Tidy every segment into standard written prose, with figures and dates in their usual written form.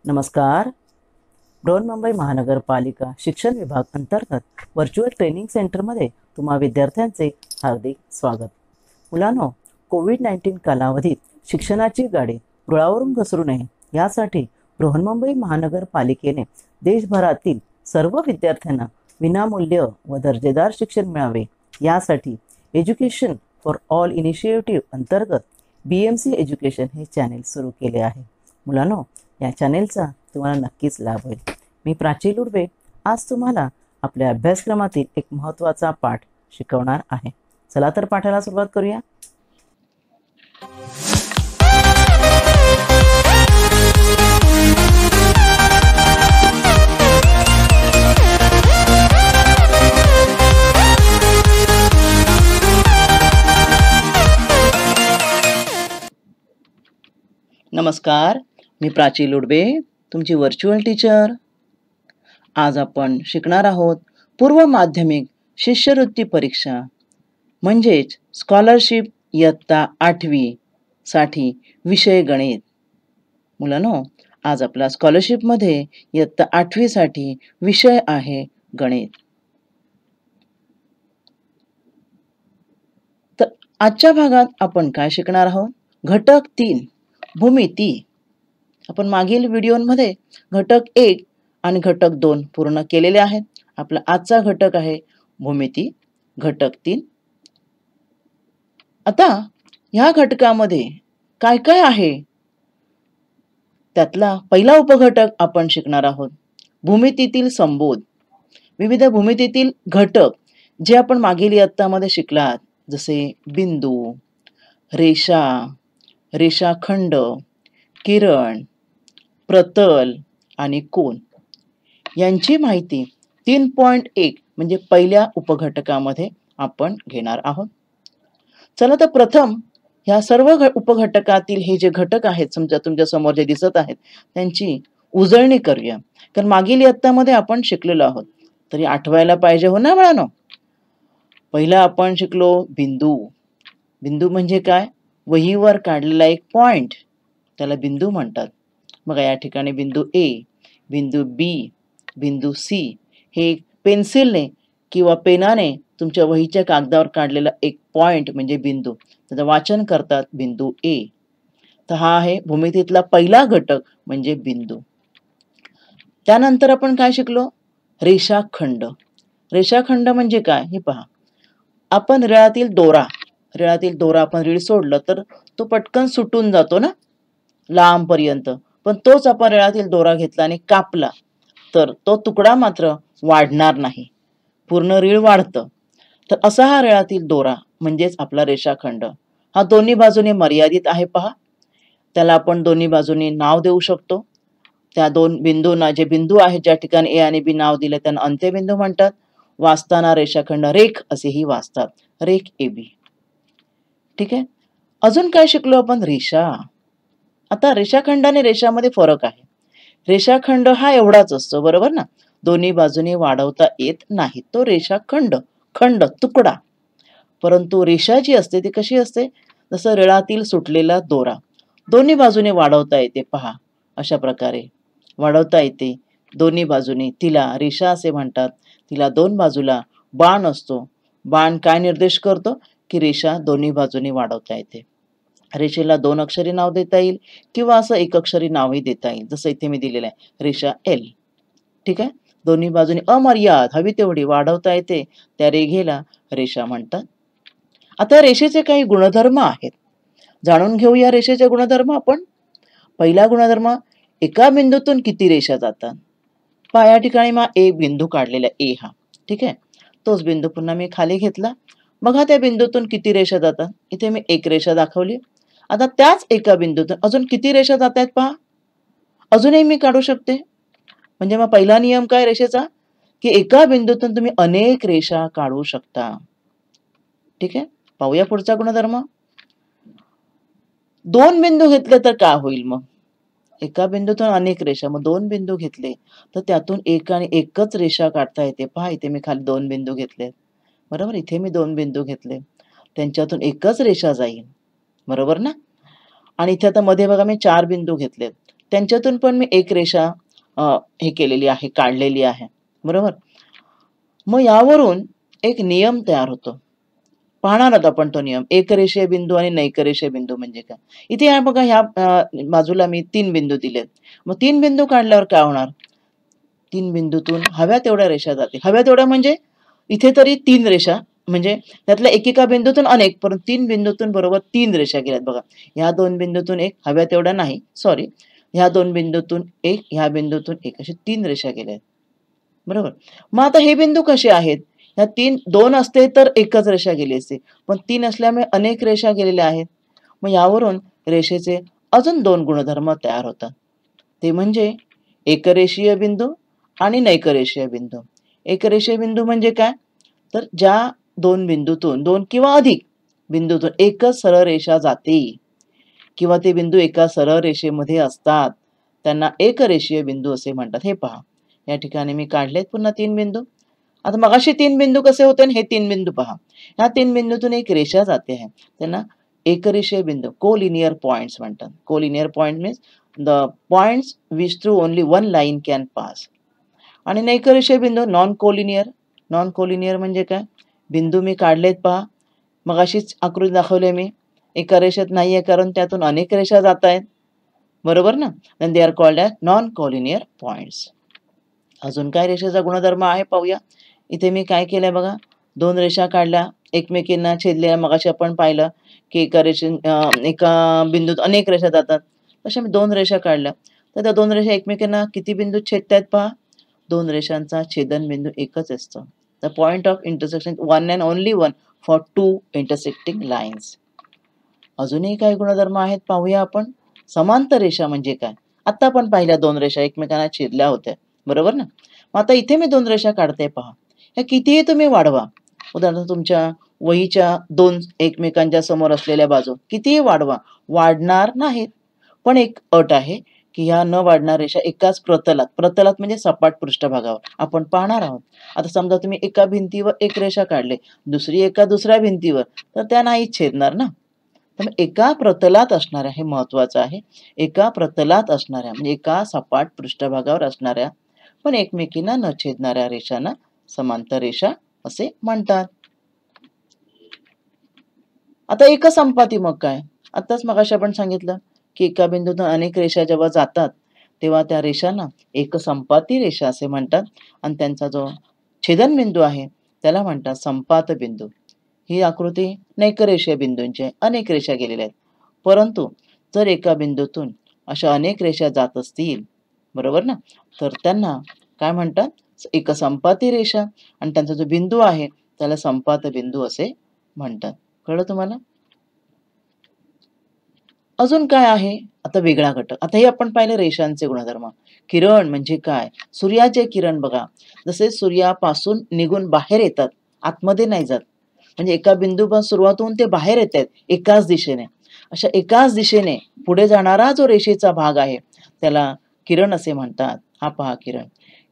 नमस्कार. बृहन्मुंबई महानगरपालिका शिक्षण विभाग अंतर्गत व्हर्च्युअल ट्रेनिंग सेंटरमध्ये तुम्हा विद्यार्थ्यांचे हार्दिक स्वागत. मुलांनो, कोविड-19 कालावधीत शिक्षणाची गाडी रुळावरून घसरू नये यासाठी बृहन्मुंबई महानगरपालिकेने देशभरातील सर्व विद्यार्थ्यांना विनामूल्य व दर्जेदार शिक्षण मिळावे यासाठी एज्युकेशन फॉर ऑल इनिशिएटिव्ह अंतर्गत BMC एज्युकेशन हे चॅनेल सुरू केले आहे. मुलांनो, या चॅनेलचा तुम्हाला नक्कीच लाभ होईल. मी प्राची लुडवे आज तुम्हाला आपल्या अभ्यासक्रमातील एक महत्त्वाचा पाठ शिकवणार आहे. चला तर पाठाला सुरुवात करूया. नमस्कार, मी प्राची लुडवे, तुमची व्हर्च्युअल टीचर. आज आपण शिकणार आहोत पूर्व माध्यमिक शिष्यवृत्ती परीक्षा म्हणजेच स्कॉलरशिप इयत्ता 8वी साठी विषय गणित. मुलांनो, आज आपला स्कॉलरशिपमध्ये इयत्ता 8वी साठी विषय आहे गणित. तर आजच्या भागात आपण काय शिकणार आहोत? घटक 3 भूमिती. आपण मागील व्हिडिओमध्ये घटक 1 आणि घटक 2 पूर्ण केलेले आहेत. आपला आजचा घटक आहे भूमिती, घटक 3. आता ह्या घटकामध्ये काय काय आहे त्यातला पहिला उपघटक आपण शिकणार आहोत भूमितीतील संबोध. विविध भूमितीतील घटक जे आपण मागील इयत्तामध्ये शिकलात, जसे बिंदू, रेषा, रेषाखंड, किरण, प्रतल आणि कोन यांची माहिती 3.1 म्हणजे पहिल्या उपघटकामध्ये आपण घेणार आहोत. चला तर प्रथम ह्या सर्व उपघटकातील हे जे घटक आहेत समजा तुमच्या समोर जे दिसत आहेत त्यांची उजळणी करूया. कारण मागील इयत्तामध्ये आपण शिकलेलो आहोत तरी आठवायला पाहिजे हो ना बाळांनो. पहिला आपण शिकलो बिंदू. बिंदू म्हणजे काय? वहीवर काढलेला एक पॉइंट त्याला बिंदू म्हणतात. बघा या ठिकाणी बिंदू A, बिंदू B, बिंदू C हे पेन्सिलने किंवा पेनाने तुमच्या वहीच्या कागदावर काढलेला एक पॉइंट म्हणजे बिंदू, त्याचं वाचन करतात बिंदू A. तर हा आहे भूमितीतला पहिला घटक म्हणजे बिंदू. त्यानंतर आपण काय शिकलो? रेषाखंड. रेषाखंड म्हणजे काय हे पहा. आपण रेळातील दोरा आपण रीळ सोडलं तर तो पटकन सुटून जातो ना लांब पर्यंत, पण तोच आपण रेळातील दोरा घेतला आणि कापला तर तो तुकडा मात्र वाढणार नाही, पूर्ण रीळ वाढतं. तर असा हा रेळातील दोरा म्हणजेच आपला रेषाखंड. हा दोन्ही बाजूने मर्यादित आहे पहा. त्याला आपण दोन्ही बाजूने नाव देऊ शकतो. त्या दोन बिंदूंना जे बिंदू आहेत ज्या ठिकाणी A आणि B नाव दिले त्यांना अंत्यबिंदू म्हणतात. वाचताना रेषाखंड रेख असेही वाचतात, रेख AB. ठीक आहे. अजून काय शिकलो आपण? रेषा. आता रेषाखंड आणि रेषामध्ये फरक आहे. रेषाखंड हा एवढाच असतो, बरोबर ना? दोन्ही बाजूने वाढवता येत नाही, तो रेषाखंड, खंड, तुकडा. परंतु रेषा जी असते ती कशी असते? जसं रेळातील सुटलेला दोरा दोन्ही बाजूने वाढवता येते पहा. अशा प्रकारे वाढवता येते दोन्ही बाजूने, तिला रेषा असे म्हणतात. तिला दोन बाजूला बाण असतो. बाण काय निर्देश करतो की रेषा दोन्ही बाजूने वाढवता येते. रेषेला 2 अक्षरी नाव देता येईल किंवा असं 1 अक्षरी नावही देता येईल, जसं इथे मी दिलेलं आहे रेषा L. ठीक आहे. दोन्ही बाजूने अमर्याद हवी तेवढी वाढवता येते, त्या रेघेला रेषा म्हणतात. आता रेषेचे काही गुणधर्म आहेत, जाणून घेऊया रेषेचे गुणधर्म आपण. पहिला गुणधर्म, एका बिंदूतून किती रेषा जातात. पहा या ठिकाणी मग एक बिंदू काढलेला A हा. ठीक आहे. तोच बिंदू पुन्हा मी खाली घेतला. बघा त्या बिंदूतून किती रेषा जातात. इथे मी एक रेषा दाखवली. आता त्याच एका बिंदूतून अजून किती रेषा जात आहेत पहा. अजूनही मी काढू शकते. म्हणजे मग पहिला नियम काय रेषेचा की एका बिंदूतून तुम्ही अनेक रेषा काढू शकता. ठीक आहे. पाहूया पुढचा गुणधर्म. 2 बिंदू घेतले तर काय होईल मग? एका बिंदूतून अनेक रेषा, मग 2 बिंदू घेतले तर त्यातून एक आणि एकच रेषा काढता येते. पहा इथे मी खाली 2 बिंदू घेतले, बरोबर. इथे मी 2 बिंदू घेतले, त्यांच्यातून एकच रेषा जाईल, बरोबर ना. आणि इथे आता मध्ये बघा मी 4 बिंदू घेतलेत, त्यांच्यातून पण मी एक रेषा हे केलेली आहे, काढलेली आहे. बरोबर? मग यावरून एक नियम तयार होतो. पाहणार आहोत आपण तो नियम. एकरेषीय बिंदू आणि नैकरेषीय बिंदू म्हणजे काय? इथे आहे बघा, ह्या बाजूला मी 3 बिंदू दिलेत. मग 3 बिंदू काढल्यावर काय होणार? 3 बिंदूतून हव्या तेवढ्या रेषा जातील. हव्या तेवढ्या म्हणजे इथे तरी 3 रेषा, म्हणजे त्यातल्या एकेका बिंदूतून अनेक, परंतु 3 बिंदूतून बरोबर 3 रेषा गेल्यात बघा. ह्या 2 बिंदूतून एक, हव्या तेवढ्या नाही, सॉरी. ह्या 2 बिंदूतून एक, ह्या बिंदूतून एक, अशा 3 रेषा गेल्या. बरोबर? मग आता हे बिंदू कसे आहेत? ह्या 2 असते तर एकच रेषा गेली असती. पण 3 असल्यामुळे अनेक रेषा गेलेल्या आहेत. मग यावरून रेषेचे अजून 2 गुणधर्म तयार होतात. ते म्हणजे एकरेषीय बिंदू आणि नैकरेषीय बिंदू. एकरेषीय बिंदू म्हणजे काय? तर ज्या 2 बिंदूतून, 2 किंवा अधिक बिंदूतून एकच सरळ रेषा जाते किंवा ते बिंदू एका सरळ रेषेमध्ये असतात, त्यांना एकरेषीय बिंदू असे म्हणतात. हे पहा, या ठिकाणी मी काढलेत पुन्हा 3 बिंदू. आता मगाशी 3 बिंदू कसे होते आणि हे 3 बिंदू पहा. ह्या 3 बिंदूतून एक रेषा जाते आहे. त्यांना एकरेषीय बिंदू, कोलिनियर पॉइंट्स म्हणतात. Collinear point means the points which through only one line can pass. आणि नैकरेषीय बिंदू नॉन कोलिनियर. नॉन कोलिनियर म्हणजे काय? बिंदू मी काढलेत पहा. मगाशीच आकृती दाखवली मी. एका रेषेत नाहीये कारण त्यातून अनेक रेषा जात आहेत. बरोबर ना? then they are called as non collinear points. अजून काय रेषेचा गुणधर्म आहे पाहूया. इथे मी काय केलंय बघा, 2 रेषा काढल्या, एकमेकींना छेदलेल्या. मगाशी आपण पाहिलं की एका बिंदूत अनेक रेषा जातात. तशा मी 2 रेषा काढल्या. तर त्या 2 रेषा एकमेकांना किती बिंदू छेदतायत पहा. 2 रेषांचा छेदनबिंदू एकच असतो. The point of intersection one and only one for 2 intersecting lines. अजूनही काही गुणधर्म आहेत पाहूया आपण. समांतर रेषा म्हणजे काय? आता आपण पाहिल्या 2 रेषा एकमेकांना छेदल्या होत्या. बरोबर ना? मग आता इथे मी 2 रेषा काढते पहा. ह्या कितीही तुम्ही वाढवा. उदाहरणार्थ तुमच्या वहीच्या 2 एकमेकांच्या समोर असलेल्या बाजू कितीही वाढवा, वाढणार नाहीत. पण एक अट आहे की ह्या न वाढणाऱ्या रेषा एकाच प्रतलात, प्रतलात म्हणजे सपाट पृष्ठभागावर आपण पाहणार आहोत. आता समजा तुम्ही एका भिंतीवर एक रेषा काढली, दुसरी एका दुसऱ्या भिंतीवर, तर त्या नाही छेदणार ना. तर एका प्रतलात असणाऱ्या, हे महत्वाचं आहे, एका प्रतलात असणाऱ्या म्हणजे एका सपाट पृष्ठभागावर असणाऱ्या पण एकमेकींना न छेदणाऱ्या रेषांना समांतर रेषा असे म्हणतात. आता एकसंपाती मग काय? आताच मगाशी आपण सांगितलं की एका बिंदूतून अनेक रेषा जेव्हा जातात तेव्हा त्या रेषांना एकसंपाती रेषा असे म्हणतात आणि त्यांचा जो छेदनबिंदू आहे त्याला म्हणतात संपात बिंदू. ही आकृती नैकरेषीय बिंदूंची आहे. अनेक रेषा गेलेल्या आहेत. परंतु जर एका बिंदूतून अशा अनेक रेषा जात असतील, बरोबर ना, तर त्यांना काय म्हणतात? एकसंपाती रेषा. आणि त्यांचा जो बिंदू आहे त्याला संपात बिंदू असे म्हणतात. कळलं तुम्हाला? अजून काय आहे? आता वेगळा घटक. आता हे आपण पाहिलं रेषांचे गुणधर्म. किरण म्हणजे काय? सूर्याचे किरण बघा, जसे सूर्यापासून निघून बाहेर येतात, आतमध्ये नाही जात. म्हणजे एका बिंदूपासून सुरुवात होऊन ते बाहेर येत आहेत एकाच दिशेने. अशा एकाच दिशेने पुढे जाणारा जो रेषेचा भाग आहे त्याला किरण असे म्हणतात. हा पहा किरण.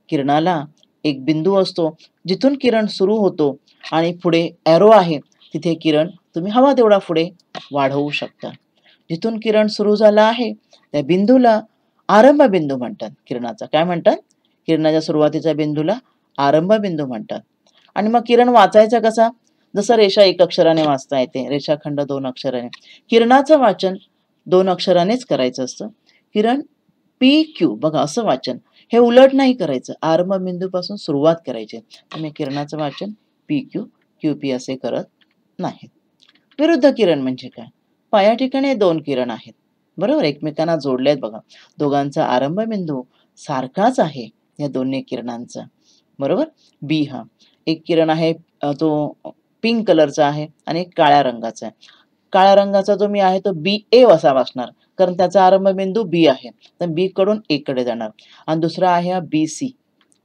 किरणाला एक बिंदू असतो जिथून किरण सुरू होतो आणि पुढे एरो आहे, तिथे किरण तुम्ही हवा तेवढा पुढे वाढवू शकता. जिथून किरण सुरू झाला आहे त्या बिंदूला आरंभ बिंदू म्हणतात. किरणाचा काय म्हणतात? किरणाच्या सुरुवातीच्या बिंदूला आरंभ बिंदू म्हणतात. आणि मग किरण वाचायचा कसा? जसं रेषा 1 अक्षराने वाचता येते, रेषाखंड 2 अक्षराने. किरणाचं वाचन 2 अक्षरानेच करायचं असतं. किरण PQ बघा असं वाचन. हे उलट नाही करायचं. आरंभ बिंदूपासून सुरुवात करायची. तुम्ही किरणाचं वाचन PQ, QP असे करत नाहीत. विरुद्ध किरण म्हणजे काय? या ठिकाणी 2 किरण आहेत. बरोबर, एकमेकांना जोडले आहेत बघा. दोघांचा आरंभ बिंदू सारखाच आहे या दोन्ही किरणांचा. बरोबर? बी हा एक किरण आहे, तो पिंक कलरचा आहे आणि एक काळ्या रंगाचा आहे. काळ्या रंगाचा जो मी आहे तो BA असा वाचणार कारण त्याचा आरंभ बिंदू B आहे. तर B कडून A कडे जाणार. आणि दुसरा आहे हा BC.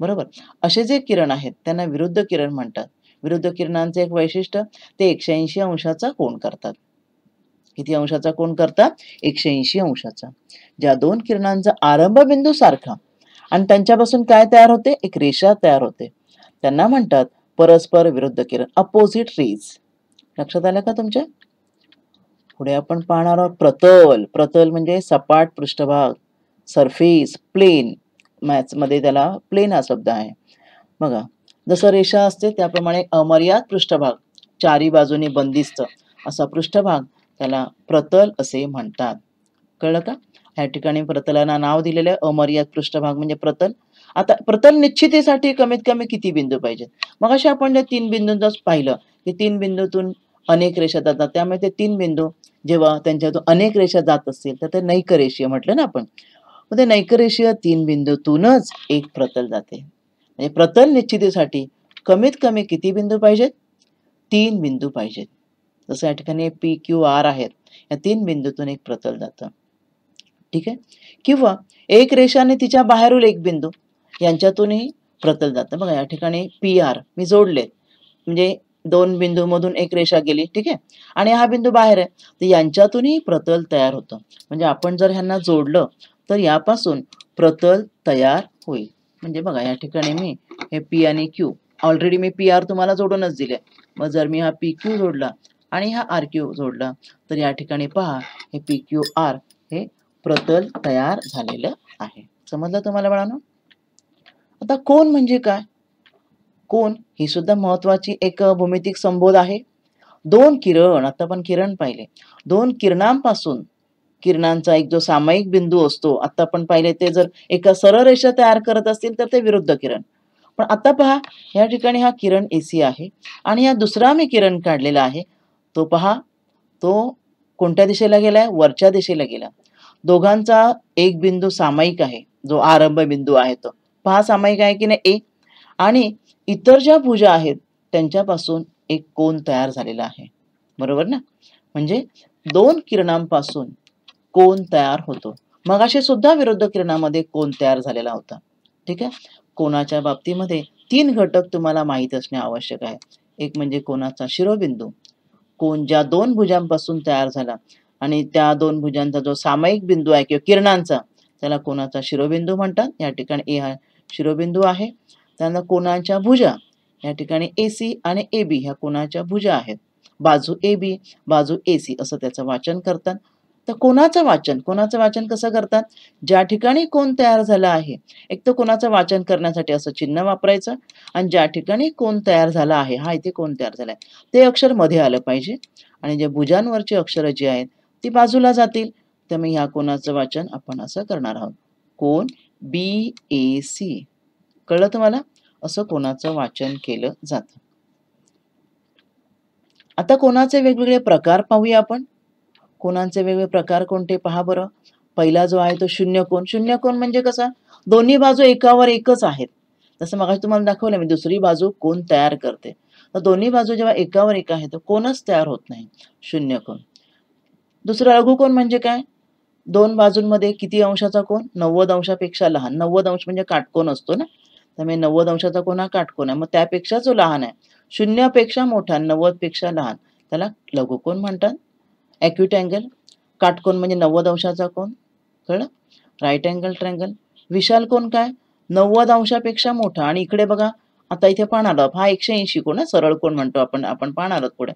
बरोबर? असे जे किरण आहेत त्यांना विरुद्ध किरण म्हणतात. विरुद्ध किरणांचे एक वैशिष्ट्य, ते 180 अंशाचा कोन करतात. किती अंशाचा कोन करतात? 180 अंशाचा. ज्या 2 किरणांचा आरंभ बिंदू सारखा आणि त्यांच्यापासून काय तयार होते? एक रेषा तयार होते. त्यांना म्हणतात परस्पर विरुद्ध किरण, अपोजिट रेज. लक्षात आलं का तुमच्या? पुढे आपण पाहणार आहोत प्रतल. प्रतल म्हणजे सपाट पृष्ठभाग. सरफेस, प्लेन, मॅथ्समध्ये त्याला प्लेन हा शब्द आहे. बघा, जसं रेषा असते त्याप्रमाणे अमर्याद पृष्ठभाग, चारी बाजूने बंदिस्त असा पृष्ठभाग त्याला प्रतल असे म्हणतात. कळलं का? या ठिकाणी प्रतलाला नाव दिलेलं आहे अमर्याद पृष्ठभाग म्हणजे प्रतल. आता प्रतल निश्चितीसाठी कमीत कमी किती बिंदू पाहिजेत? मगाशी आपण त्या 3 बिंदूंचंच पाहिलं, की 3 बिंदूतून अनेक रेषा जातात. त्यामुळे ते 3 बिंदू जेव्हा त्यांच्यातून अनेक रेषा जात असतील, तर ते नैकरेषीय म्हटलं ना आपण. मग ते नैकरेषीय 3 बिंदूतूनच एक प्रतल जाते. म्हणजे प्रतल निश्चितीसाठी कमीत कमी किती बिंदू पाहिजेत? 3 बिंदू पाहिजेत. जसं या ठिकाणी पी, क्यू, आर आहेत. या 3 बिंदूतून एक प्रतल जातं. ठीक आहे? किंवा एक रेषा आणि तिच्या बाहेरील एक बिंदू यांच्यातूनही प्रतल जातं. बघा या ठिकाणी पी, आर मी जोडलेत. म्हणजे 2 बिंदूमधून एक रेषा गेली, ठीक आहे? आणि हा बिंदू बाहेर आहे. तर यांच्यातूनही प्रतल तयार होतं. म्हणजे आपण जर ह्यांना जोडलं, तर यापासून प्रतल तयार होईल. म्हणजे बघा या ठिकाणी मी हे पी आणि क्यू ऑलरेडी मी पी, आर तुम्हाला जोडूनच दिले. मग जर मी हा पी, क्यू जोडला आणि हा आर, क्यू जोडला, तर या ठिकाणी पहा हे पी, क्यू, आर हे प्रतल तयार झालेलं आहे. समजलं तुम्हाला बाळांनो? आता कोन म्हणजे काय? कोन ही सुद्धा महत्वाची एक भौमितिक संबोध आहे. 2 किरण, आता आपण किरण पाहिले. 2 किरणांपासून किरणांचा एक जो सामायिक बिंदू असतो, आता आपण पाहिले ते जर एका सरळ रेषा तयार करत असतील तर ते विरुद्ध किरण. पण आता पहा या ठिकाणी हा किरण AC आहे आणि हा दुसरा मी किरण काढलेला आहे. तो पहा, तो कोणत्या दिशेला गेलाय? वरच्या दिशेला गेला. दोघांचा एक बिंदू सामायिक आहे, जो आरंभ बिंदू आहे तो. पहा सामायिक आहे की नाही? A. आणि इतर ज्या भुजा आहेत त्यांच्यापासून एक कोन तयार झालेला आहे. बरोबर ना? म्हणजे 2 किरणांपासून कोन तयार होतो. मगाशी सुद्धा विरुद्ध किरणामध्ये कोन तयार झालेला होता. ठीक आहे? कोनाच्या बाबतीमध्ये 3 घटक तुम्हाला माहीत असणे आवश्यक आहे. एक म्हणजे कोनाचा शिरोबिंदू, कोन ज्या 2 भुजांपासून तयार झाला आणि त्या 2 भुजांचा जो सामायिक बिंदू आहे किंवा किरणांचा त्याला कोनाचा शिरोबिंदू म्हणतात. या ठिकाणी A हा शिरोबिंदू आहे. त्यानंतर कोनाच्या भुजा या ठिकाणी AC आणि AB ह्या कोनाच्या भुजा आहेत. बाजू AB, बाजू AC असं त्याचं वाचन करतात. तर कोनाचं वाचन कसं करतात? ज्या ठिकाणी कोन तयार झाला आहे, एक तर कोनाचं वाचन करण्यासाठी असं चिन्ह वापरायचं आणि ज्या ठिकाणी कोन तयार झाला आहे, हा इथे कोन तयार झालाय, ते अक्षर मध्ये आलं पाहिजे आणि जे भुजांवरची अक्षरं जी आहेत, ती बाजूला जातील. त्यामुळे ह्या कोनाचं वाचन आपण असं करणार आहोत. कोन BAC. कळलं तुम्हाला? असं कोनाचं वाचन केलं जातं. आता कोनाचे वेगवेगळे प्रकार पाहूया आपण. कोनांचे वेगवेगळे प्रकार कोणते पहा बरं. पहिला जो आहे तो शून्य कोन. शून्य कोन म्हणजे कसा? दोन्ही बाजू एकावर एकच आहेत. जसं मगाशी तुम्हाला दाखवलं मी दुसरी बाजू कोन तयार करते. तर दोन्ही बाजू जेव्हा एकावर एक आहे तर कोनच तयार होत नाही. शून्य कोन. दुसरा लघुकोन म्हणजे काय? 2 बाजूंमध्ये किती अंशाचा कोन? 90 अंशापेक्षा लहान. 90 अंश म्हणजे काटकोन असतो ना? त्यामुळे 90 अंशाचा कोन हा काटकोन आहे. मग त्यापेक्षा जो लहान आहे, 0 पेक्षा मोठा, 90 पेक्षा लहान, त्याला लघुकोन म्हणतात. ॲक्यूट अँगल, काटकोन म्हणजे 90 अंशाचा कोन. कळलं? Right angle triangle. विशाल कोन काय? 90 अंशापेक्षा मोठा आणि इकडे बघा आता इथे पाहणार आहोत हा 180 कोन सरळ कोन म्हणतो आपण पाहणार आहोत पुढे.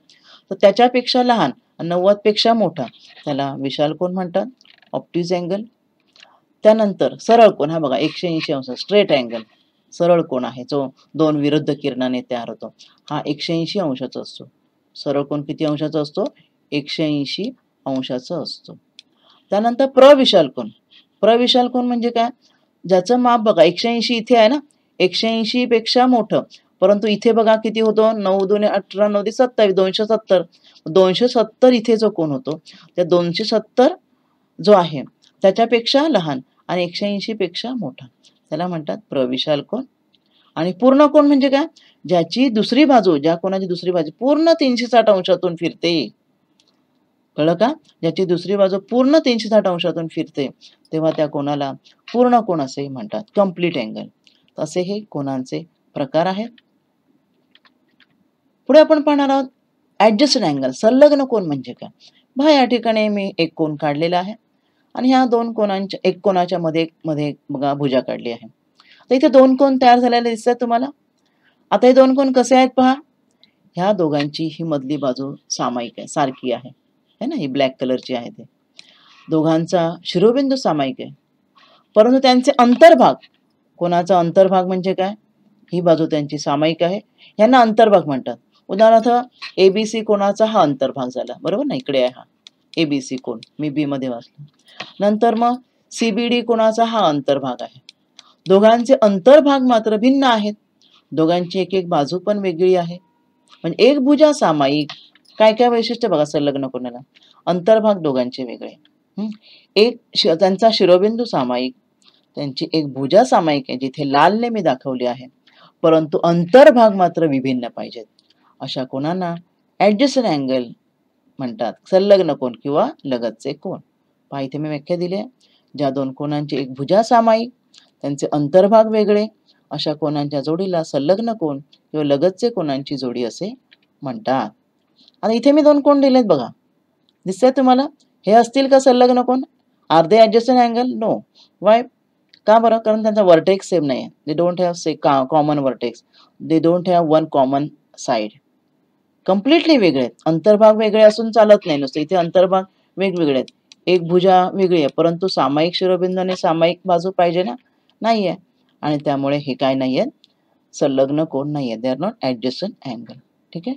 तर त्याच्यापेक्षा लहान 90 पेक्षा मोठा त्याला विशाल कोन म्हणतात. ऑप्टिज अँगल. त्यानंतर सरळ कोन हा बघा 180 अंश स्ट्रेट अँगल. सरळ कोन आहे जो 2 विरुद्ध किरणाने तयार होतो. हा 180 अंशाचा असतो. सरळ कोन किती अंशाचा असतो? 180 अंशाचा असतो. त्यानंतर प्रविशाल कोन. प्रविशाल कोन म्हणजे काय? ज्याचं माप बघा 180 इथे आहे ना? 180 पेक्षा मोठं. परंतु इथे बघा किती होतो? 9 दुने 18, 9 27, 270. 270 इथे जो कोन होतो, त्या 270 जो आहे त्याच्यापेक्षा लहान आणि 180 पेक्षा मोठा. त्याला म्हणतात प्रविशाल कोन. आणि पूर्ण कोन म्हणजे काय? ज्याची दुसरी बाजू, ज्या कोनाची दुसरी बाजू पूर्ण 360 अंशातून फिरते. कळलं का? ज्याची दुसरी बाजू पूर्ण 360 अंशातून फिरते, तेव्हा त्या कोनाला पूर्ण कोन असेही म्हणतात. Complete angle. असे हे कोनांचे प्रकार आहेत. पुढे आपण पाहणार आहोत ॲडजस्टड अँगल. संलग्न कोन म्हणजे काय? पहा या ठिकाणी मी एक कोन काढलेला आहे आणि ह्या 2 कोनांच्या एक कोनाच्या मध्ये बघा भुजा काढली आहे. तर इथे 2 कोन तयार झालेले दिसतात तुम्हाला. आता हे 2 कोन कसे आहेत पहा. ह्या दोघांची ही मधली बाजू सामायिक आहे, सारखी आहे. है ना? ही ब्लॅक कलरची आहे ते. दोघांचा शिरोबिंदू सामायिक आहे. परंतु त्यांचे अंतर्भाग, कोणाचा अंतर्भाग म्हणजे काय, ही बाजू त्यांची सामायिक आहे, यांना अंतर्भाग म्हणतात. उदाहरणार्थ एबीसी कोणाचा हा अंतर्भाग झाला, बरोबर ना, इकडे आहे हा एबीसी कोण, मी बी मध्ये वाचलं. नंतर मग सीबीडी कोणाचा हा अंतर्भाग आहे. दोघांचे अंतर्भाग मात्र भिन्न आहेत, दोघांची एक एक बाजू पण वेगळी आहे. म्हणजे एक भुजा सामायिक, काय काय वैशिष्ट्य बघा संलग्न कोणाला, अंतर्भाग दोघांचे वेगळे, त्यांचा शिरोबिंदू सामायिक, त्यांची एक भुजा सामायिक आहे जिथे लालने मी दाखवली आहे, परंतु अंतर्भाग मात्र विभिन्न पाहिजेत. अशा कोणांना ऍडजस्टंट अँगल म्हणतात, संलग्न कोण किंवा लगतचे कोण. पहा इथे मी व्याख्या दिली आहे, ज्या दोन कोणांची एक भुजा सामायिक, त्यांचे अंतर्भाग वेगळे, अशा कोणांच्या जोडीला संलग्न कोण किंवा लगतचे कोणांची जोडी असे म्हणतात. आता इथे मी दोन कोण दिलेत बघा, दिसतंय तुम्हाला, हे असतील का संलग्न कोण, are they adjacent angle, no. Why, का बरं, कारण त्यांचा वर्टेक्स सेम नाही आहे, they don't have common vertex, they don't have one common side, completely वेगळे आहेत. अंतर्भाग वेगळे असून चालत नाही, नुसतं इथे अंतर्भाग वेगवेगळे आहेत, एक भुजा वेगळी आहे, परंतु सामायिक शिरोबिंदू आणि सामायिक बाजू पाहिजे ना, नाहीये, आणि त्यामुळे हे काय नाहीये, संलग्न कोण नाहीये, they are not adjacent angle. ठीक आहे.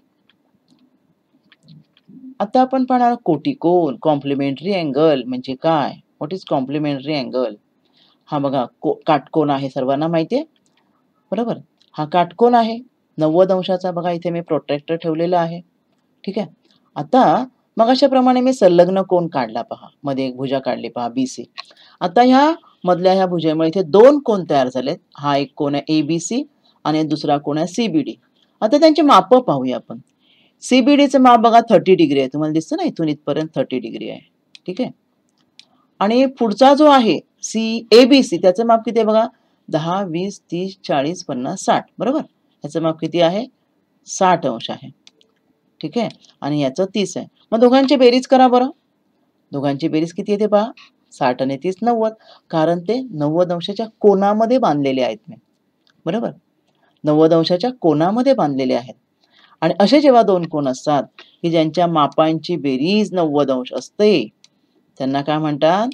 आता आपण पाहणार कोटिकोन, कॉम्प्लिमेंटरी अँगल म्हणजे काय, व्हॉट इज कॉम्प्लिमेंटरी अँगल. हा बघा काटकोन आहे, सर्वांना माहिती आहे, बरोबर, हा काटकोन आहे 90 अंशाचा, बघा इथे मी प्रोट्रॅक्टर ठेवलेला आहे. ठीक आहे. आता मग अशाप्रमाणे मी संलग्न कोन काढला, पहा मध्ये एक भुजा काढली, पहा बीसी. आता ह्या मधल्या ह्या भुजेमुळे इथे दोन कोन तयार झालेत, हा एक कोन आहे एबीसी आणि दुसरा कोन आहे सीबीडी. आता त्यांची माप पाहूया आपण. सीबीडीचं माप बघा 30 डिग्री आहे, तुम्हाला दिसतं ना, इथून इथपर्यंत 30 डिग्री आहे. ठीक आहे. आणि पुढचा जो आहे एबीसी, त्याचं माप किती आहे बघा, 10, 20, 30, 40, 50, 60, बरोबर, याचं माप किती आहे, 60 अंश आहे. ठीक आहे. आणि याचं 30 आहे. मग दोघांची बेरीज करा बरं, दोघांची बेरीज किती येते पहा, 60 आणि 30 90, कारण ते 90 अंशाच्या कोनामध्ये बांधलेले आहेत मी, बरोबर, 90 अंशाच्या कोनामध्ये बांधलेले आहेत. आणि असे जेव्हा दोन कोन असतात की ज्यांच्या मापांची बेरीज 90 अंश असते, त्यांना काय म्हणतात,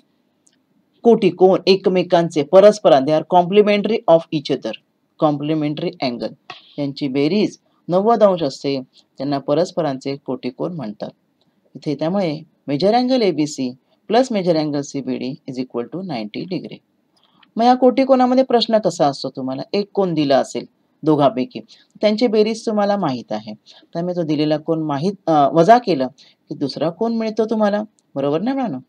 कोटिकोन, एकमेकांचे परस्पर, they are complementary of each other, complementary angle, यांची बेरीज 90 अंश असते, त्यांना परस्परांचे कोटिकोन म्हणतात. इथे त्यामुळे measure angle ABC plus measure angle CBD is equal to 90 degree. मग या कोटिकोनामध्ये प्रश्न कसा असतो, तुम्हाला एक कोन दिला असेल दोघांपैकी, त्यांची बेरीज तुम्हाला माहित आहे, त्यामुळे तो दिलेला कोन वजा केलं की दुसरा कोन मिळतो तुम्हाला, बरोबर ना मिळालं.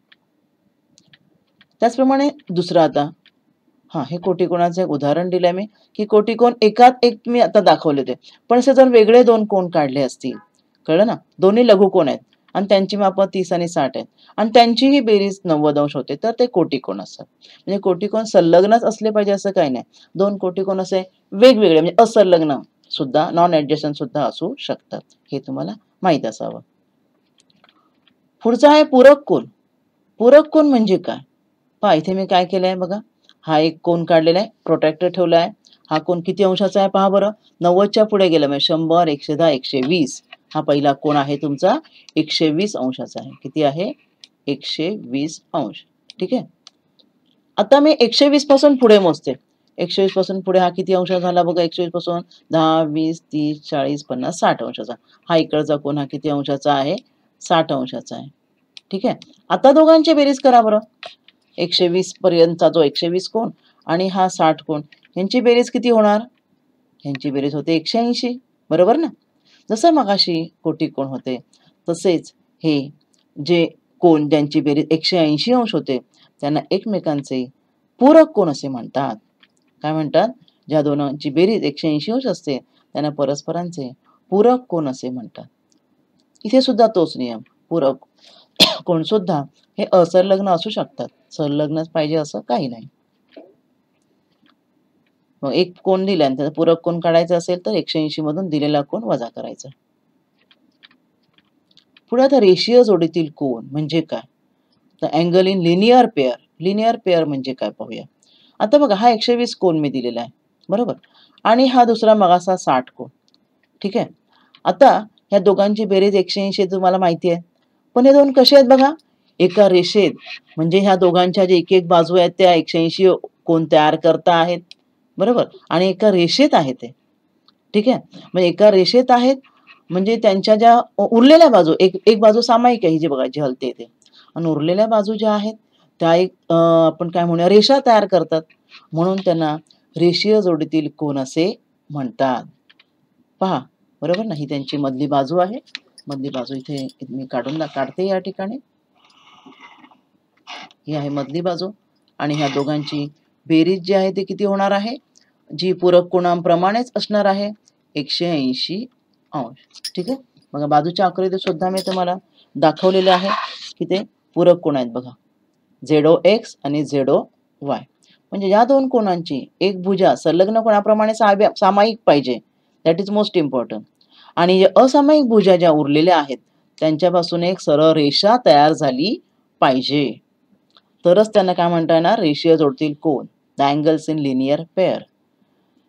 त्याचप्रमाणे दुसरा, आता हे कोटिकोणाचं एक उदाहरण दिलंय मी, की कोटिकोन एकात एक मी आता दाखवले होते, पण असे जर वेगळे दोन कोन काढले असतील, कळलं ना, दोन्ही लघुकोन आहेत आणि त्यांची माप 30 आणि 60 आहेत आणि त्यांचीही बेरीज 90 अंश होते, तर ते कोटिकोन असतात. म्हणजे कोटिकोन संलग्नच असले पाहिजे असं काही नाही, दोन कोटिकोन असे वेगवेगळे म्हणजे असंलग्न सुद्धा, नॉन ऍडजस्टंट सुद्धा असू शकतात, हे तुम्हाला माहित असावं. पुढचा आहे पूरक कोन. पूरक कोन म्हणजे काय, पहा इथे मी काय केलंय बघा, हा एक कोन काढलेला आहे, प्रोट्रॅक्टर ठेवला आहे, हा कोन किती अंशाचा आहे पहा बरं, 90च्या पुढे गेला म्हणजे 100, 110, 120, हा पहिला कोन आहे तुमचा 120 अंशाचा आहे. किती आहे, 120 अंश. ठीक आहे. आता मी 120 पासून पुढे मोजते, 120 पासून पुढे हा किती अंश झाला बघा, 120 पासून 10, 20, 30, 40, 50, 60 अंशाचा, हा इकडचा कोन हा किती अंशाचा आहे, 60 अंशाचा आहे. ठीक आहे. आता दोघांची बेरीज करा बरं, 120 पर्यंतचा जो 120 कोन आणि हा 60 कोन, यांची बेरीज किती होणार, यांची बेरीज होते 180, बरोबर ना. जसं मगाशी कोटिकोन होते तसेच हे जे कोन ज्यांची बेरीज 180 अंश होते, त्यांना एकमेकांचे पूरक कोन असे म्हणतात. काय म्हणतात, ज्या दोनांची बेरीज 180 अंश असते त्यांना परस्परांचे पूरक कोन असे म्हणतात. इथे सुद्धा तोच नियम, पूरक कोन सुद्धा हे असंलग्न असू शकतात, संलग्नच पाहिजे असं काही नाही. मग एक कोन दिला आणि त्याचा पूरक कोन काढायचा असेल तर 180 मधून दिलेला कोन वजा करायचा. पुढे आता रेषीय जोडीतील कोन म्हणजे काय, तर angle in linear pair. Linear pair म्हणजे काय पाहूया. आता बघा हा 120 कोन मी दिलेला आहे, बरोबर, आणि हा दुसरा मगाचा 60 कोन. ठीक आहे. आता ह्या दोघांची बेरीज 180 तुम्हाला माहिती आहे, पण हे दोन कसे आहेत बघा, एका रेषेत म्हणजे ह्या दोघांच्या जे एक एक बाजू आहेत त्या 180 कोन तयार करता आहेत, बरोबर? आणि एका रेषेत आहे ते. ठीक आहे? मग एका रेषेत आहेत म्हणजे त्यांच्या ज्या उरलेल्या बाजू एक एक बाजू सामायिक आहे ही जी बघा जी हलते ते. आणि उरलेल्या बाजू ज्या आहेत त्या एक आपण काय म्हणूया रेषा तयार करतात. म्हणून त्यांना रेषीय जोडीतील कोन असे म्हणतात. पहा, बरोबर ना? ही त्यांची मधली बाजू आहे. मधली बाजू इथे मी काढते या ठिकाणी. ही आहे मधली बाजू आणि ह्या दोघांची बेरीज जी आहे ती किती होणार आहे? जी पूरक कोनांप्रमाणेच असणार आहे 180 अंश. ठीक आहे? बघा बाजूच्या आकृतीत सुद्धा मी तुम्हाला दाखवलेले आहे की ते पूरक कोन आहेत बघा. ZOX आणि ZOY. म्हणजे या दोन कोनांची एक भुजा संलग्न कोनाप्रमाणे सामायिक पाहिजे. That is most important. आणि असामायिक भुजा ज्या उरलेल्या आहेत त्यांच्यापासून एक सरळ रेषा तयार झाली पाहिजे. तरच त्यांना काय म्हणता येणार? रेषीय जोडतील कोन. The angles in linear pair.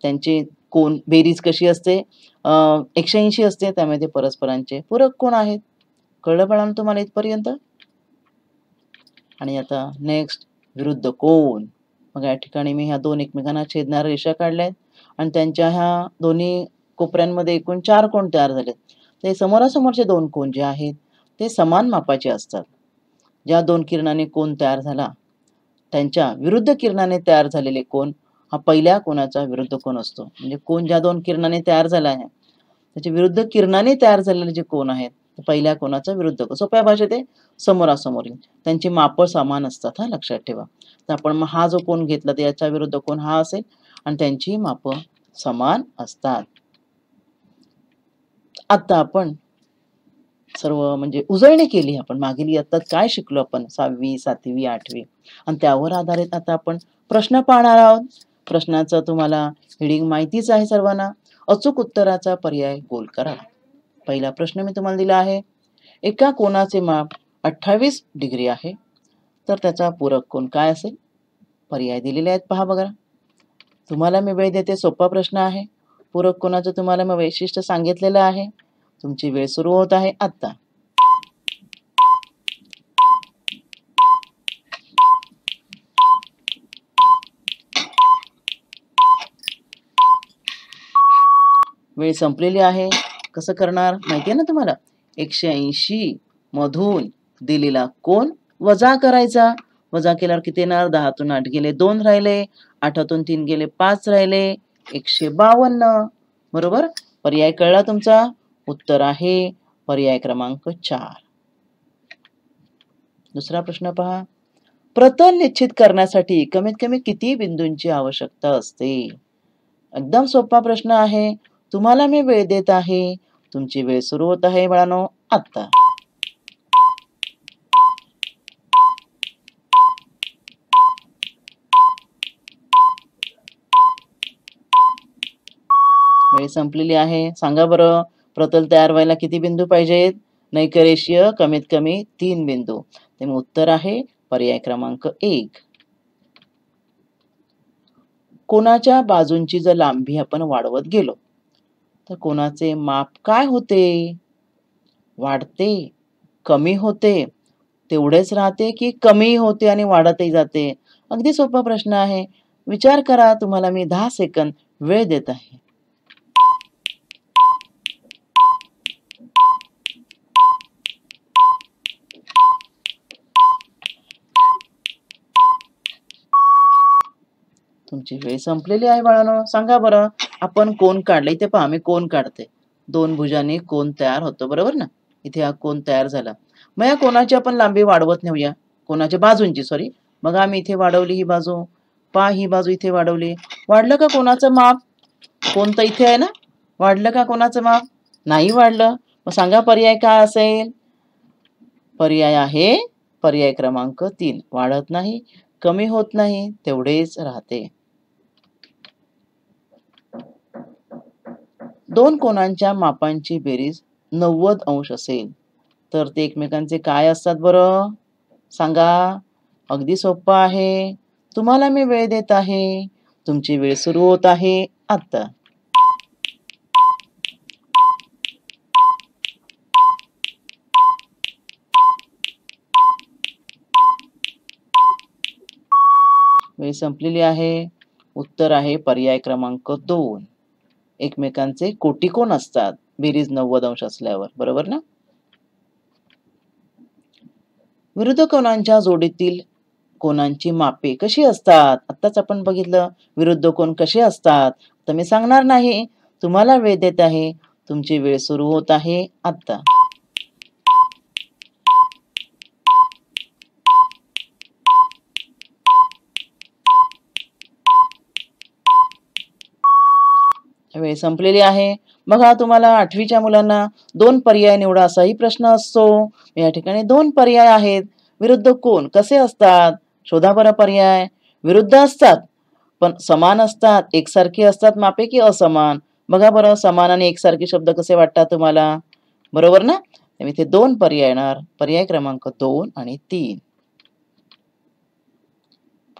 त्यांची कोन बेरीज कशी असते? 180 असते. त्यामुळे ते परस्परांचे पूरक कोन आहेत. कळलं बाळांनो तुम्हाला इथपर्यंत? आणि आता नेक्स्ट विरुद्ध कोन. मग या ठिकाणी मी ह्या दोन एकमेकांना छेदणाऱ्या रेषा काढल्या आहेत आणि त्यांच्या ह्या दोन्ही कोपऱ्यांमध्ये एकूण 4 कोन तयार झालेत. ते समोरासमोरचे दोन कोन जे आहेत ते समान मापाचे असतात. ज्या दोन किरणाने कोन तयार झाला त्यांच्या विरुद्ध किरणाने तयार झालेले कोन हा पहिल्या कोनाचा विरुद्ध कोन असतो. म्हणजे कोन ज्या दोन किरणाने तयार झाला आहे त्याच्या विरुद्ध किरणाने तयार झालेले जे कोन आहेत पहिल्या कोनाचा विरुद्ध कोन. सोप्या भाषेत ते समोरासमोर. त्यांची माप समान असतात हा लक्षात ठेवा. तर आपण मग हा जो कोन घेतला तर याच्या विरुद्ध कोन हा असेल आणि त्यांची माप समान असतात. आता आपण सर्व म्हणजे उजळणी केली आपण मागील इयत्तात काय शिकलो आपण 6वी 7वी 8वी आणि त्यावर आधारित आता आपण प्रश्न पाहणार आहोत. प्रश्नाचं तुम्हाला हेडिंग माहितीच आहे सर्वांना. अचूक उत्तराचा पर्याय गोल करा. पहिला प्रश्न मी तुम्हाला दिला आहे. एका कोनाचे माप 28 डिग्री आहे तर त्याचा पूरक कोन काय असेल? पर्याय दिलेले आहेत पहा बघा. तुम्हाला मी वेळ देते. सोपा प्रश्न आहे. पूरक कोनाचं तुम्हाला मी वैशिष्ट्य सांगितलेलं आहे. तुमची वेळ सुरू होत आहे आता. वेळ संपलेली आहे. कसं करणार माहिती आहे ना तुम्हाला? 180 मधून दिलेला कोन वजा करायचा. वजा केल्यावर किती येणार? 10तून 8 गेले 2 राहिले. 8तून 3 गेले 5 राहिले. 152. बरोबर? पर्याय कळला तुमचा? उत्तर आहे पर्याय क्रमांक 4. दुसरा प्रश्न पहा. प्रतल निश्चित करण्यासाठी कमीत कमी किती बिंदूंची आवश्यकता असते? एकदम सोपा प्रश्न आहे. तुम्हाला मी वेळ देत आहे. तुमची वेळ सुरू होत आहे बाळांनो आता. वेळ संपलेली आहे. सांगा बरं प्रतल तयार व्हायला किती बिंदू पाहिजेत? नैकरेषीय कमीत कमी 3 बिंदू. त्यामुळे उत्तर आहे पर्याय क्रमांक 1. कोनाच्या बाजूंची जर लांबी आपण वाढवत गेलो तर कोनाचे माप काय होते? वाढते, कमी होते, तेवढेच राहते की कमी होते आणि वाढतही जाते? अगदी सोपा प्रश्न आहे. विचार करा. तुम्हाला मी 10 सेकंद वेळ देत आहे. तुमची वेळ संपलेली आहे बाळांनो. सांगा बरं आपण कोन काढले. इथे पहा मी कोन काढते. 2 भुजांनी कोन तयार होतो बरोबर ना? इथे हा कोन तयार झाला. मग या कोनाची आपण लांबी वाढवत नेऊया. कोनाच्या बाजूंची सॉरी. मग आम्ही इथे वाढवली ही बाजू. पहा ही बाजू इथे वाढवली. वाढलं का कोनाचं माप? कोन तर इथे आहे ना? वाढलं का कोनाचं माप? नाही वाढलं. मग सांगा पर्याय काय असेल? पर्याय आहे पर्याय क्रमांक 3. वाढत नाही, कमी होत नाही, तेवढेच राहते. दोन कोनांच्या मापांची बेरीज 90 अंश असेल तर ते एकमेकांचे काय असतात बरं? सांगा. अगदी सोपं आहे. तुम्हाला मी वेळ देत आहे. तुमची वेळ सुरू होत आहे आता. वेळ संपलेली आहे. उत्तर आहे पर्याय क्रमांक 2. एकमेकांचे कोटिकोण असतात बेरीज 90 अंश असल्यावर, बरोबर ना? विरुद्ध कोणांच्या जोडीतील कोणांची मापे कशी असतात? आत्ताच आपण बघितलं विरुद्ध कोण कसे असतात. तर मी सांगणार नाही, तुम्हाला वेळ देत आहे. तुमची वेळ सुरू होत आहे आता. वेळ संपलेली आहे. बघा, तुम्हाला 8वीच्या मुलांना 2 पर्याय निवडा असाही प्रश्न असतो. या ठिकाणी 2 पर्याय आहेत. विरुद्ध कोण कसे असतात? शोधा बरं पर्याय. विरुद्ध असतात, पण समान असतात, एकसारखे असतात मापे की असमान? बघा बरं, समान आणि एकसारखे शब्द कसे वाटतात तुम्हाला? बरोबर ना? तर इथे 2 पर्याय येणार. पर्याय क्रमांक 2 आणि 3.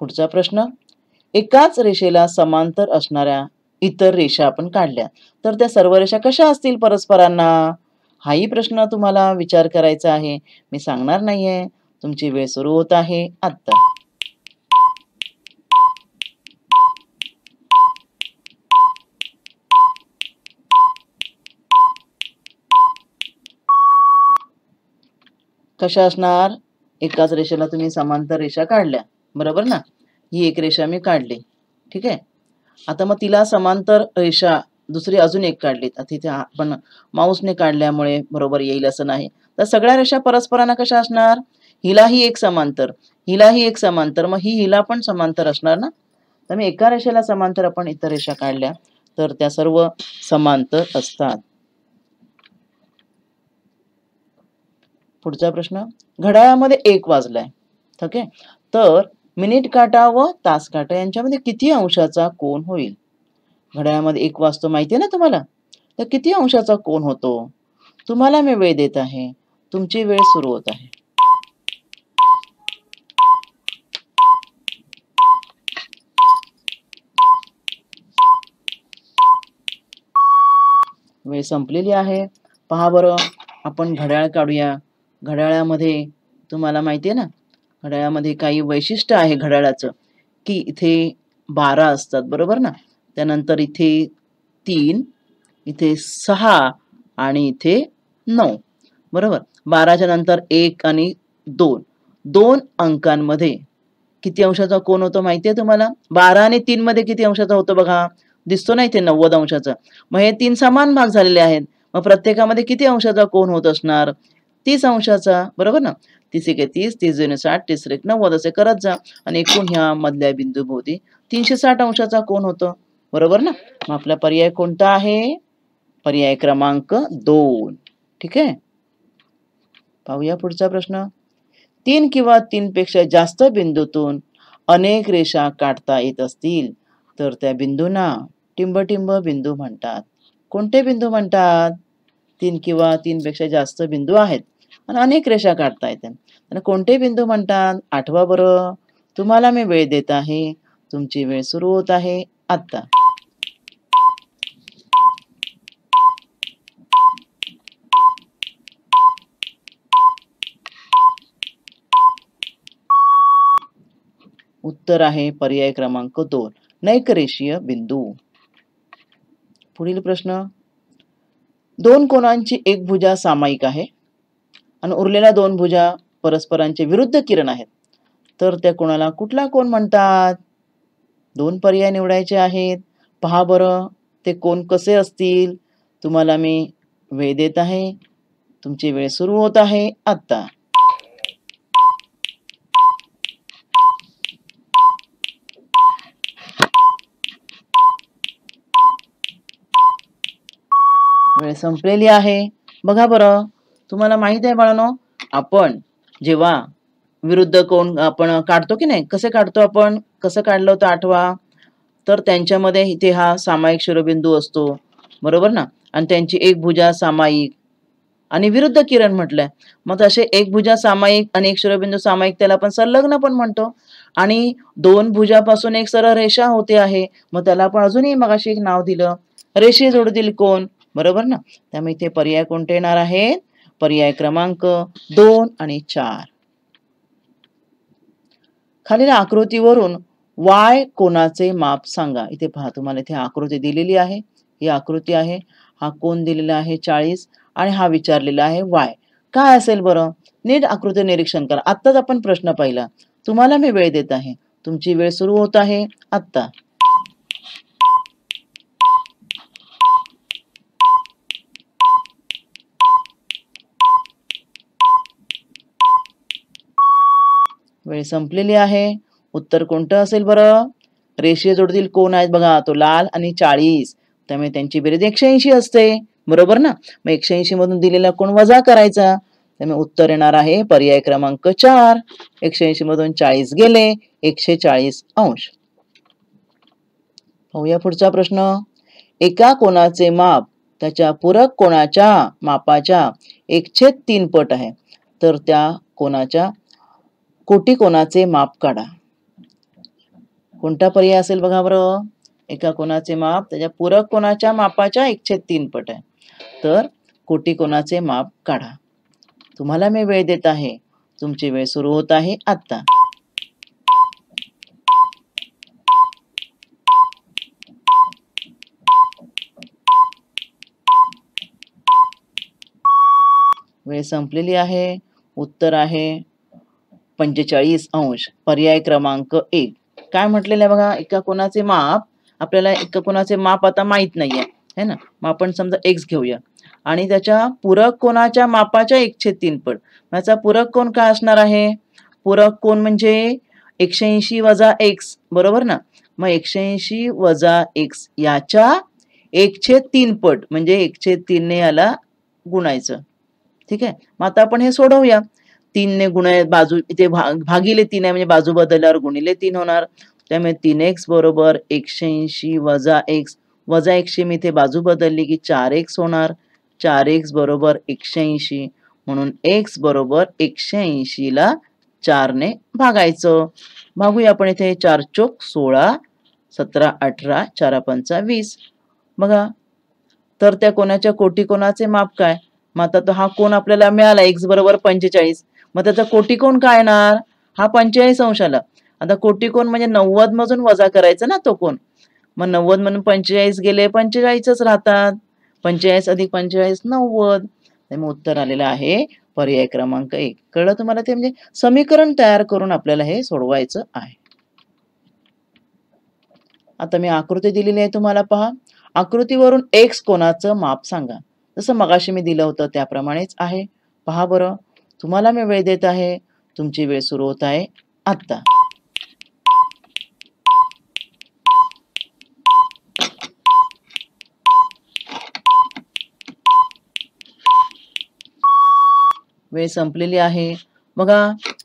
पुढचा प्रश्न. एकाच रेषेला समांतर असणाऱ्या इतर रेषा आपण काढल्या, तर त्या सर्व रेषा कशा असतील परस्परांना? हाही प्रश्न तुम्हाला विचार करायचा आहे. मी सांगणार नाहीये. तुमची वेळ सुरू होत आहे आता. कशा असणार? एकाच रेषेला तुम्ही समांतर रेषा काढल्या, बरोबर ना? ही एक रेषा मी काढली, ठीक आहे. आता मग तिला समांतर रेषा दुसरी अजून एक काढली. आता तिथे आपण माऊसने काढल्यामुळे बरोबर येईल असं नाही. तर सगळ्या रेषा परस्परांना कशा असणार? हिलाही एक समांतर, हिलाही एक समांतर, मग ही हिला पण समांतर असणार ना? तर मी एका रेषेला समांतर आपण इतर रेषा काढल्या, तर त्या सर्व समांतर असतात. पुढचा प्रश्न. घड्याळामध्ये 1 वाजलाय, ठीक आहे. तर मिनिट काटा व तास काटा यांच्यामध्ये किती अंशाचा कोन होईल? घड्याळामध्ये 1 वाजतो माहितीये ना तुम्हाला? तर किती अंशाचा कोन होतो? तुम्हाला मी वेळ देत आहे. तुमची वेळ सुरू होत आहे. वेळ संपलेली आहे. पहा बरं, आपण घड्याळ काढूया. घड्याळामध्ये तुम्हाला माहिती आहे ना, घड्याळामध्ये काही वैशिष्ट्य आहे घड्याळाचं, की इथे 12 असतात, बरोबर ना? त्यानंतर इथे 3, इथे 6 आणि इथे 9, बरोबर. 12च्या नंतर 1 आणि 2. 2 अंकांमध्ये किती अंशाचा कोन होतो माहितीये तुम्हाला? 12 आणि 3 मध्ये किती अंशाचा होतो बघा. दिसतो ना इथे 90 अंशाचा. मग हे 3 समान भाग झालेले आहेत. मग प्रत्येकामध्ये किती अंशाचा कोन होत असणार? 30 अंशाचा, बरोबर ना? 30 एके 30, 30 दुने 60, 30 एक 90 असे करत जा आणि एकूण ह्या मधल्या बिंदूभोवती 360 अंशाचा कोन होतो, बरोबर ना? मग आपला पर्याय कोणता आहे? पर्याय क्रमांक 2. ठीक आहे. पाहूया पुढचा प्रश्न. 3 किंवा 3 पेक्षा जास्त बिंदूतून अनेक रेषा काढता येत असतील, तर त्या बिंदूंना टिंब-टिंब बिंदू म्हणतात. कोणते बिंदू म्हणतात? 3 किंवा 3 पेक्षा जास्त बिंदू आहेत आणि अनेक रेषा काढता येतात. आणि कोणते बिंदू म्हणतात? आठवा बरं. तुम्हाला मी वेळ देत आहे. तुमची वेळ सुरू होत आहे आता. उत्तर आहे पर्याय क्रमांक 2. नैकरेषीय बिंदू. पुढील प्रश्न. 2 कोणांची एक भुजा सामायिक आहे आणि उरलेल्या 2 भुजा परस्परांचे विरुद्ध किरण आहेत, तर त्या कोणाला कुठला कोन म्हणतात? 2 पर्याय निवडायचे आहेत. पहा बरं, ते कोन कसे असतील? तुम्हाला मी वेळ देत आहे. तुमची वेळ सुरू होत आहे आता. वेळ संपलेली आहे. बघा बरं, तुम्हाला माहित आहे बाळांनो, आपण जेव्हा विरुद्ध कोन आपण काढतो की नाही, कसे काढतो आपण? कसं काढलं होतं आठवा? तर त्यांच्यामध्ये इथे हा सामायिक शिरोबिंदू असतो, बरोबर ना? आणि त्यांची एक भुजा सामायिक आणि विरुद्ध किरण म्हटलंय. मग असे एक भुजा सामायिक आणि एक शिरोबिंदू सामायिक, त्याला आपण संलग्न पण म्हणतो. आणि 2 भुजापासून एक सरळ रेषा होते आहे, मग त्याला आपण अजूनही मगाशी एक नाव दिलं, रेषे जोडतील कोन, बरोबर ना? त्यामुळे इथे पर्याय कोणते येणार आहेत? पर्याय क्रमांक 2 आणि 4. खालील आकृतीवरून y कोनाचे माप सांगा. इथे पहा तुम्हाला इथे आकृती दिलेली आहे. ही आकृती आहे. हा कोन दिलेला आहे 40 आणि हा विचारलेला आहे y. काय असेल बरं? नीट आकृती निरीक्षण करा. आत्ताच आपण प्रश्न पाहिला. तुम्हाला मी वेळ देत आहे. तुमची वेळ सुरू होत आहे आत्ता. वेळ संपलेली आहे. उत्तर कोणतं असेल बरं? रेषीय जोडीतील कोन आहेत बघा, तो लाल आणि 40. त्यामुळे त्यांची बेरीज 180 असते. बरोबर ना? मग 180 मधून दिलेला कोन वजा करायचा. त्यामुळे उत्तर येणार आहे पर्याय क्रमांक 4. 180 मधून 40 गेले 140 अंश. पाहूया पुढचा प्रश्न. एका कोनाचे माप त्याच्या पूरक कोनाच्या मापाच्या 1/3 पट आहे. तर त्या कोनाच्या कोटी कोनाचे माप काढा. कोणता पर्याय असेल बघा बरं? एका कोनाचे माप त्याच्या पूरक कोनाच्या मापाच्या 1/3 पट आहे. तर कोटी कोनाचे माप काढा. तुम्हाला मी वेळ देत आहे. तुमची वेळ सुरू होत आहे आत्ता. वेळ संपलेली आहे. उत्तर आहे 45 अंश. पर्याय क्रमांक 1. काय म्हटलेलं आहे बघा? एका कोनाचे माप, आपल्याला एका कोनाचे माप आता माहित नाहीये है ना. मग आपण समजा x घेऊया आणि त्याच्या पूरक कोनाच्या मापाच्या 1/3 पट. याचा पूरक कोन काय असणार आहे? पूरक कोन म्हणजे 180 वजा x, बरोबर ना. मग 180 वजा x याच्या 1/3 पट म्हणजे 1/3 ने याला गुणायचं. ठीक आहे. मग आता आपण हे सोडवूया. 3 ने गुणाय बाजू इथे भागिले 3 आहे म्हणजे बाजू बदलल्यावर गुणिले 3 होणार. त्यामुळे 3x बरोबर 180 वजा x वजा 100 मी इथे बाजू बदलली की 4x होणार. 4x बरोबर 180 म्हणून x बरोबर 180 ला 4 ने भागायचं. भागूया आपण इथे. 4 चोक 16, 17 18, 4 पंचा 20. बघा. तर त्या कोनाच्या कोटी कोनाचे माप काय? मग आता तो हा कोन आपल्याला मिळाला x बरोबर 45. मग त्याचा कोटिकोन काय येणार? हा 45 अंश आला. आता कोटिकोन म्हणजे 90 मधून वजा करायचा ना तो कोन. मग 90 मधून 45 गेले 45च राहतात. 45 अधिक 45 90. त्यामुळे उत्तर आलेलं आहे पर्याय क्रमांक 1. कळलं तुम्हाला ते? म्हणजे समीकरण तयार करून आपल्याला हे सोडवायचं आहे. आता मी आकृती दिलेली आहे तुम्हाला पहा. आकृतीवरून x कोनाचं माप सांगा. जसं मगाशी मी दिलं होतं त्याप्रमाणेच आहे. पहा बरं. तुम्हाला मी वेळ देत आहे. तुमची वेळ सुरू होत आहे आत्ता. वेळ संपलेली आहे. बघा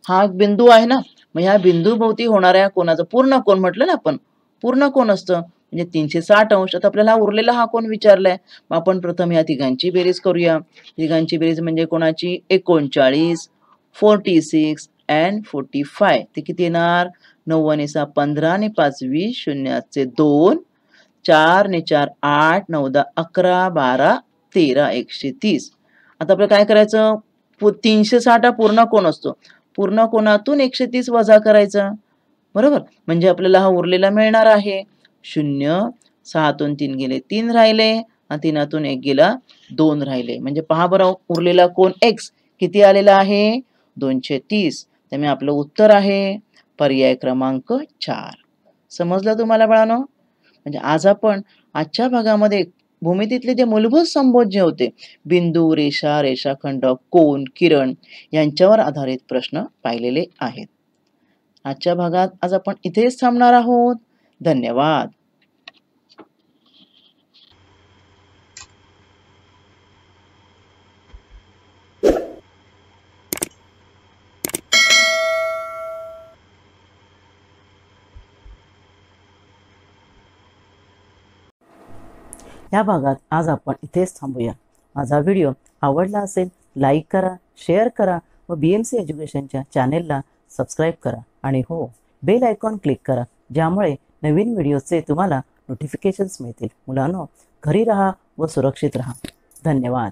हा बिंदू आहे ना. मग ह्या बिंदूभोवती होणाऱ्या कोनाचं पूर्ण कोन म्हटलं ना आपण. पूर्ण कोन असतं म्हणजे 360 अंश. आता आपल्याला उरलेला हा कोन विचारलाय. मग आपण प्रथम या तिघांची बेरीज करूया. तिघांची बेरीज म्हणजे कोणाची? 39, 46 and 45. ते किती येणार? 9 आणि 6 15 आणि 5 20, 0 2, 4 आणि 4 8, 9 10 11, 12 13, 130. आता आपल्याला काय करायचं? 360 हा पूर्ण कोन असतो. पूर्ण कोनातून 130 वजा करायचा. बरोबर? म्हणजे आपल्याला हा उरलेला मिळणार आहे 0. 6तून 3 गेले 3 राहिले आणि 3तून 1 गेला 2 राहिले. म्हणजे पहा बरं उरलेला कोन x किती आलेला आहे? 230. त्यामुळे आपलं उत्तर आहे पर्याय क्रमांक 4. समजलं तुम्हाला बाळांनो? म्हणजे आज आपण आजच्या भागामध्ये भूमितीतले जे मूलभूत संबोध जे होते बिंदू, रेषा, रेषाखंड, कोन, किरण यांच्यावर आधारित प्रश्न पाहिलेले आहेत. आजच्या भागात आज आपण इथेच थांबणार आहोत. धन्यवाद. या भागात आज आपण इथेच थांबूया. माझा व्हिडिओ आवडला असेल लाईक करा, शेअर करा व BMC एज्युकेशनच्या चॅनेलला सबस्क्राईब करा आणि हो बेल आयकॉन क्लिक करा ज्यामुळे नवीन व्हिडिओचे तुम्हाला नोटिफिकेशन्स मिळतील. मुलांनो घरी राहा व सुरक्षित राहा. धन्यवाद.